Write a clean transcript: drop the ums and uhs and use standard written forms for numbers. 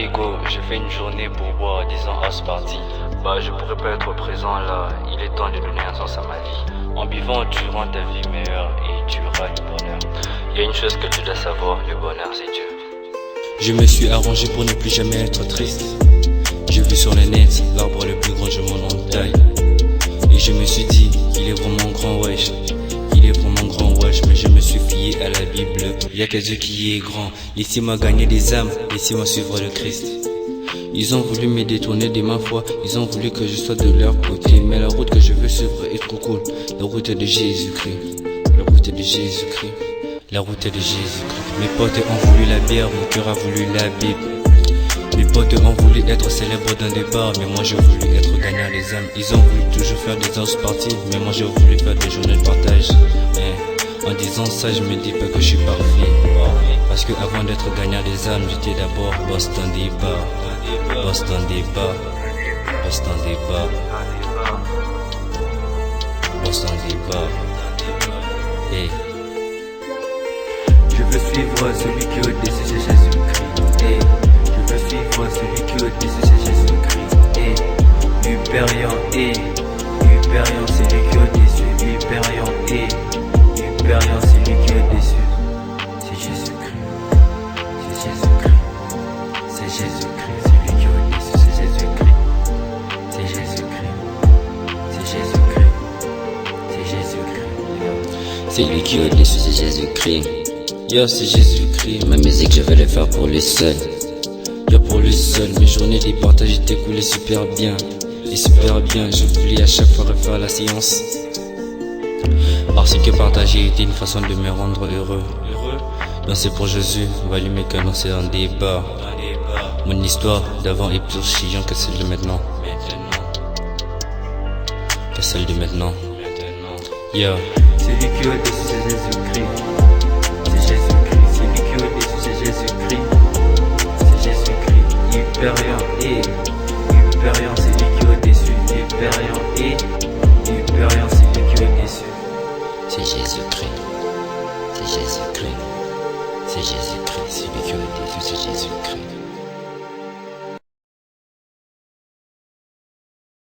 Allez go, j'ai fait une journée pour boire, disons house party. Bah je pourrais pas être présent là, il est temps de donner un sens à ma vie. En buvant tu rends ta vie meilleure et tu auras le bonheur. Il y a une chose que tu dois savoir, le bonheur c'est Dieu. Je me suis arrangé pour ne plus jamais être triste. J'ai vu sur le net l'arbre le plus grand, je m'en entaille. Et je me suis dit, il est vraiment grand wesh. Il est vraiment grand wesh, mais je me suis fié à la Bible. Il y a que Dieu qui est grand. Laissez-moi gagner des âmes, laissez-moi suivre le Christ. Ils ont voulu me détourner de ma foi, ils ont voulu que je sois de leur côté. Mais la route que je veux suivre est trop cool. La route de Jésus-Christ, la route de Jésus-Christ, la route de Jésus-Christ. Mes potes ont voulu la bière, mon cœur a voulu la Bible. Mes potes ont voulu être célèbres dans des bars, mais moi j'ai voulu être gagnant des âmes. Ils ont voulu toujours faire des house parties, mais moi j'ai voulu faire des journées de partage. Mais en disant ça, je me dis pas que je suis parfait. Parce que avant d'être gagnant des âmes, j'étais d'abord boss dans des bars. Boss dans des bars. Boss dans des bars. Boss dans des bars. Hey. Je veux suivre celui qui est au-dessus, c'est Jésus-Christ. Hey. Je veux suivre celui qui est au-dessus, c'est Jésus-Christ. Hey. Hyperion, hey. Hyperion, c'est lui qui est au-dessus. Hyperion, hey. Hyperion, c'est lui qui est au-dessus. C'est Jésus-Christ. C'est Jésus-Christ. C'est Jésus-Christ, c'est lui qui est au-dessus. C'est Jésus-Christ. C'est Jésus-Christ. C'est Jésus-Christ. C'est Jésus-Christ. C'est lui qui est au-dessus, c'est Jésus-Christ. Yo, c'est Jésus-Christ. Ma musique, je vais le faire pour lui seul. Yo, pour lui seul, mes journées des partages étaient coulées super bien. Et super bien, je voulais à chaque fois refaire la séance. Parce que partager était une façon de me rendre heureux. Danser pour Jésus, allumer qu'un danser dans des bars. Mon histoire d'avant est plus chiante que celle de maintenant. Que celle de maintenant. Yo. C'est lui qui est au-dessus, c'est Jésus-Christ. C'est Jésus-Christ, c'est lui qui est au-dessus, c'est Jésus-Christ. C'est Jésus-Christ. Hyperion, et Hyperion, c'est lui qui est au-dessus. Hyperion, et Hyperion, c'est lui qui est au-dessus. C'est Jésus-Christ. C'est Jésus-Christ. C'est Jésus-Christ. C'est lui qui est au-dessus, c'est Jésus-Christ.